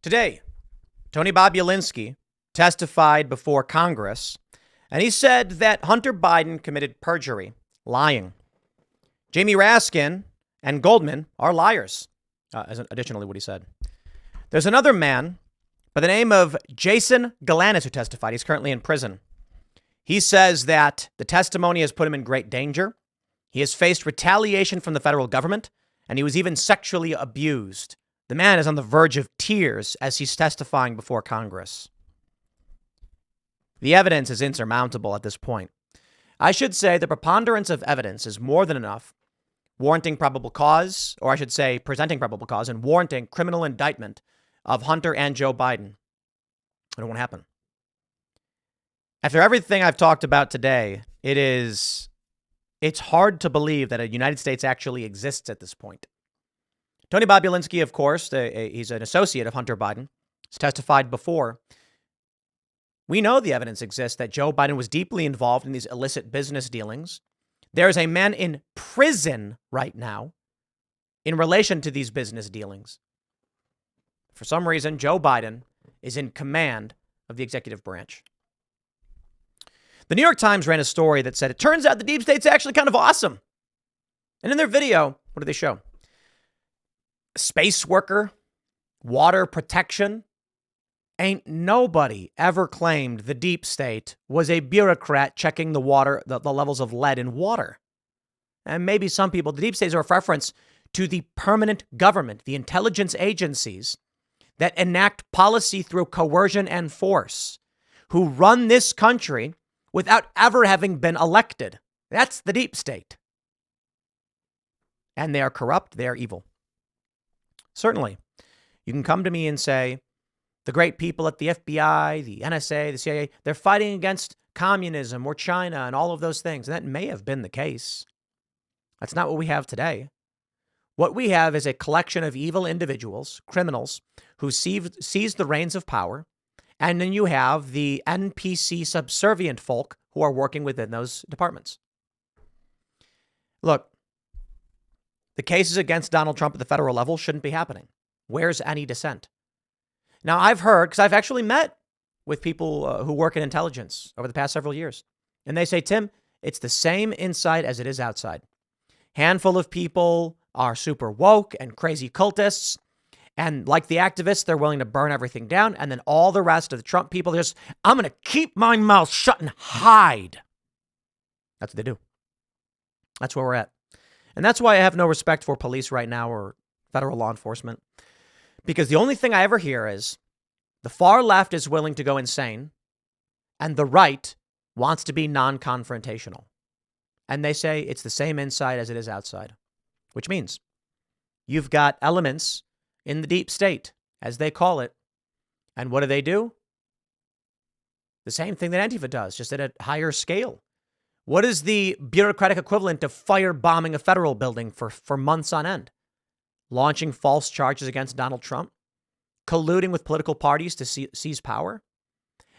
Today, Tony Bobulinski testified before Congress, and he said that Hunter Biden committed perjury, lying. Jamie Raskin and Goldman are liars, additionally what he said. There's another man by the name of Jason Galanis who testified. He's currently in prison. He says that the testimony has put him in great danger. He has faced retaliation from the federal government, and he was even sexually abused. The man is on the verge of tears as he's testifying before Congress. The evidence is insurmountable at this point. I should say the preponderance of evidence is more than enough, warranting probable cause, or I should say presenting probable cause and warranting criminal indictment of Hunter and Joe Biden. And it won't happen. After everything I've talked about today, it's hard to believe that a United States actually exists at this point. Tony Bobulinski, of course, he's an associate of Hunter Biden. He's testified before. We know the evidence exists that Joe Biden was deeply involved in these illicit business dealings. There is a man in prison right now in relation to these business dealings. For some reason, Joe Biden is in command of the executive branch. The New York Times ran a story that said, it turns out the deep state's actually kind of awesome. And in their video, what did they show? Space worker, water protection. Ain't nobody ever claimed the deep state was a bureaucrat checking the levels of lead in water. And maybe some people, the deep states are a reference to the permanent government, the intelligence agencies that enact policy through coercion and force, who run this country without ever having been elected. That's the deep state. And they are corrupt, they are evil. Certainly, you can come to me and say, the great people at the FBI, the NSA, the CIA, they're fighting against communism or China and all of those things. And that may have been the case. That's not what we have today. What we have is a collection of evil individuals, criminals, who seize the reins of power. And then you have the NPC subservient folk who are working within those departments. Look, the cases against Donald Trump at the federal level shouldn't be happening. Where's any dissent? Now, I've heard, because I've actually met with people who work in intelligence over the past several years, and they say, Tim, it's the same inside as it is outside. Handful of people are super woke and crazy cultists, and like the activists, they're willing to burn everything down, and then all the rest of the Trump people, they're just, I'm going to keep my mouth shut and hide. That's what they do. That's where we're at. And that's why I have no respect for police right now or federal law enforcement. Because the only thing I ever hear is the far left is willing to go insane and the right wants to be non-confrontational. And they say it's the same inside as it is outside, which means you've got elements in the deep state, as they call it. And what do? The same thing that Antifa does, just at a higher scale. What is the bureaucratic equivalent of firebombing a federal building for months on end? Launching false charges against Donald Trump, colluding with political parties to seize power,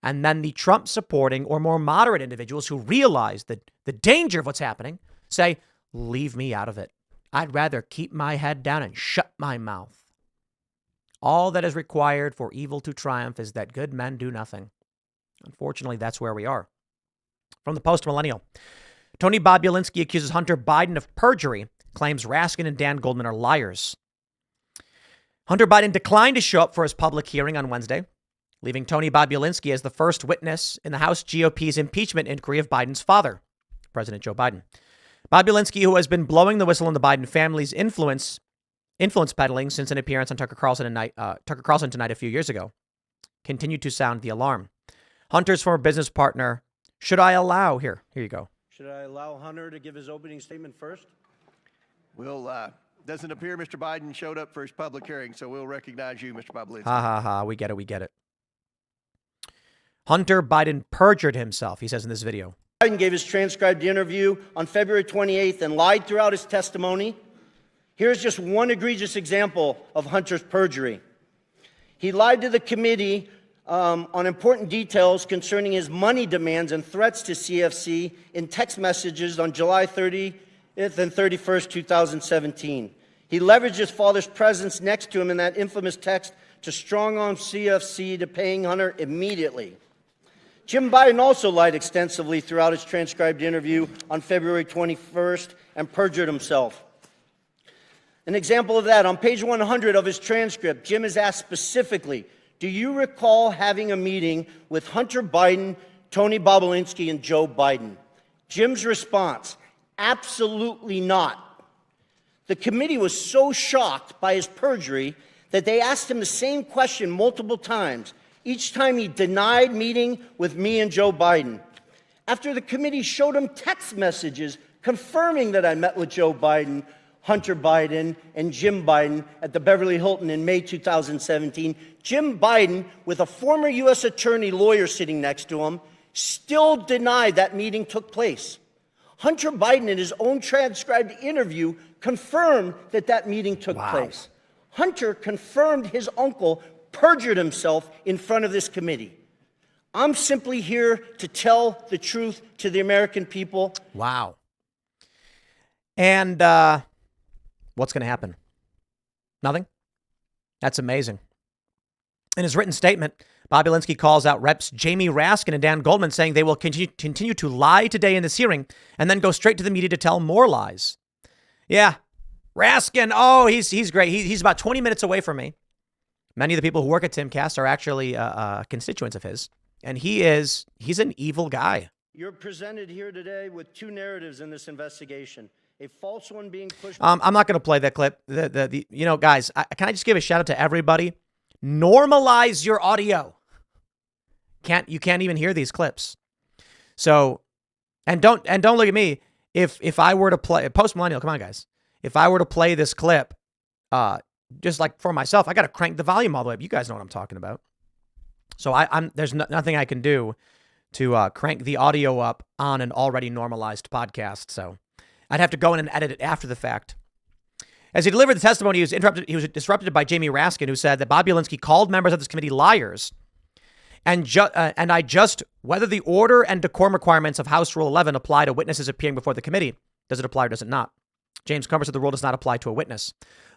and then the Trump supporting or more moderate individuals who realize the danger of what's happening say, leave me out of it. I'd rather keep my head down and shut my mouth. All that is required for evil to triumph is that good men do nothing. Unfortunately, that's where we are. From the Post-Millennial, Tony Bobulinski accuses Hunter Biden of perjury, claims Raskin and Dan Goldman are liars. Hunter Biden declined to show up for his public hearing on Wednesday, leaving Tony Bobulinski as the first witness in the House GOP's impeachment inquiry of Biden's father, President Joe Biden. Bobulinski, who has been blowing the whistle on the Biden family's influence peddling since an appearance on Tucker Carlson Tonight a few years ago, continued to sound the alarm. Hunter's former business partner, should I allow, here you go. Should I allow Hunter to give his opening statement first? Doesn't appear Mr. Biden showed up for his public hearing, so we'll recognize you, Mr. Bobulinski. We get it. Hunter Biden perjured himself, he says in this video. Biden gave his transcribed interview on February 28th and lied throughout his testimony. Here's just one egregious example of Hunter's perjury. He lied to the committee on important details concerning his money demands and threats to CFC in text messages on July 30th and 31st, 2017. He leveraged his father's presence next to him in that infamous text to strong-arm CFC to paying Hunter immediately. Jim Biden also lied extensively throughout his transcribed interview on February 21st and perjured himself. An example of that, on page 100 of his transcript, Jim is asked specifically, do you recall having a meeting with Hunter Biden, Tony Bobulinski, and Joe Biden? Jim's response, absolutely not. The committee was so shocked by his perjury that they asked him the same question multiple times. Each time he denied meeting with me and Joe Biden. After the committee showed him text messages confirming that I met with Joe Biden, Hunter Biden, and Jim Biden at the Beverly Hilton in May 2017, Jim Biden, with a former U.S. attorney lawyer sitting next to him, still denied that meeting took place. Hunter Biden, in his own transcribed interview, confirmed that that meeting took place. Hunter confirmed his uncle perjured himself in front of this committee. I'm simply here to tell the truth to the American people. Wow. And what's going to happen? Nothing? That's amazing. In his written statement, Bobulinski calls out Reps Jamie Raskin and Dan Goldman, saying they will continue to lie today in this hearing and then go straight to the media to tell more lies. Yeah, Raskin, oh, he's great. He's about 20 minutes away from me. Many of the people who work at Timcast are actually constituents of his, and he's an evil guy. You're presented here today with two narratives in this investigation. A false one being pushed. I'm not going to play that clip. Guys, can I just give a shout out to everybody? Normalize your audio. You can't even hear these clips. So, and don't look at me. If I were to play post millennial, come on, guys. If I were to play this clip, just like for myself, I got to crank the volume all the way up. You guys know what I'm talking about. So there's nothing I can do to crank the audio up on an already normalized podcast. So I'd have to go in and edit it after the fact. As he delivered the testimony, he was disrupted by Jamie Raskin, who said that Bobulinski called members of this committee liars. And I just whether the order and decorum requirements of House Rule 11 apply to witnesses appearing before the committee. Does it apply or does it not? James Comer said the rule does not apply to a witness.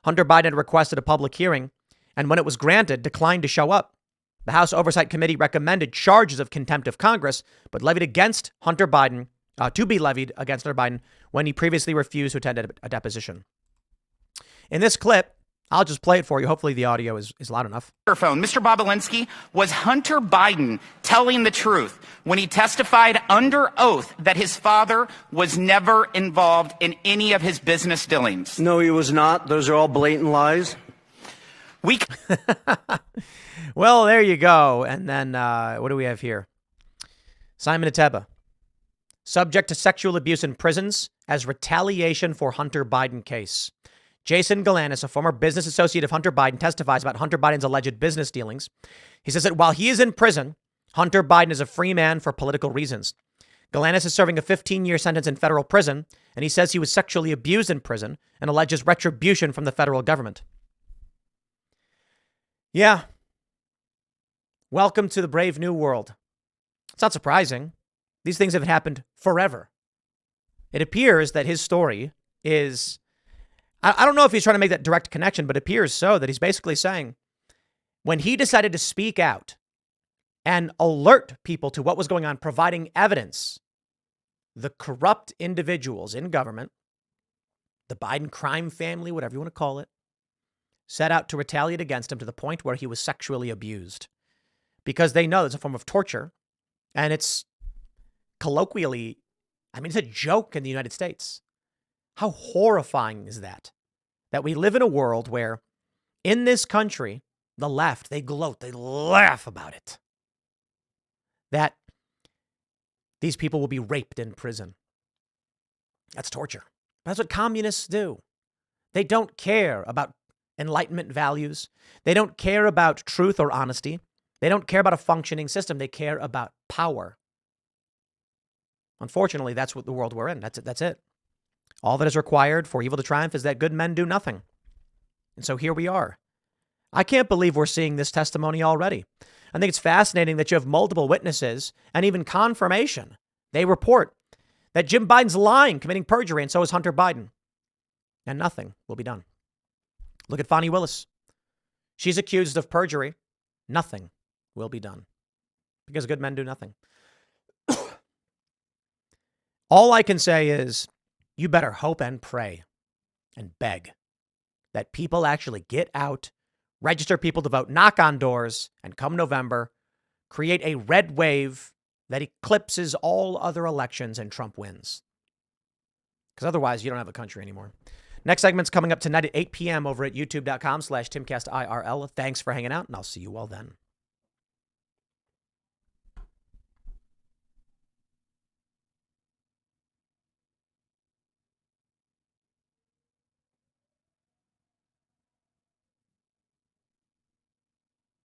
Hunter Biden had requested a public hearing, and when it was granted, declined to show up. The House Oversight Committee recommended charges of contempt of Congress, but levied against Hunter Biden, to be levied against Hunter Biden when he previously refused to attend a deposition. In this clip, I'll just play it for you. Hopefully the audio is loud enough. Mr. Bobulinski, was Hunter Biden telling the truth when he testified under oath that his father was never involved in any of his business dealings? No, he was not. Those are all blatant lies. Well, there you go. And then what do we have here? Simon Ateba, subject to sexual abuse in prisons as retaliation for Hunter Biden case. Jason Galanis, a former business associate of Hunter Biden, testifies about Hunter Biden's alleged business dealings. He says that while he is in prison, Hunter Biden is a free man for political reasons. Galanis is serving a 15-year sentence in federal prison, and he says he was sexually abused in prison and alleges retribution from the federal government. Yeah. Welcome to the brave new world. It's not surprising. These things have happened forever. It appears that his story is... I don't know if he's trying to make that direct connection, but it appears so, that he's basically saying when he decided to speak out and alert people to what was going on, providing evidence, the corrupt individuals in government, the Biden crime family, whatever you want to call it, set out to retaliate against him to the point where he was sexually abused because they know it's a form of torture. And it's colloquially, it's a joke in the United States. How horrifying is that? That we live in a world where in this country, the left, they gloat, they laugh about it. That these people will be raped in prison. That's torture. That's what communists do. They don't care about Enlightenment values. They don't care about truth or honesty. They don't care about a functioning system. They care about power. Unfortunately, that's what the world we're in. That's it. All that is required for evil to triumph is that good men do nothing. And so here we are. I can't believe we're seeing this testimony already. I think it's fascinating that you have multiple witnesses and even confirmation. They report that Jim Biden's lying, committing perjury, and so is Hunter Biden. And nothing will be done. Look at Fonnie Willis. She's accused of perjury. Nothing will be done because good men do nothing. All I can say is you better hope and pray and beg that people actually get out, register people to vote, knock on doors, and come November, create a red wave that eclipses all other elections and Trump wins. Because otherwise, you don't have a country anymore. Next segment's coming up tonight at 8 p.m. over at youtube.com/TimcastIRL. Thanks for hanging out, and I'll see you all then.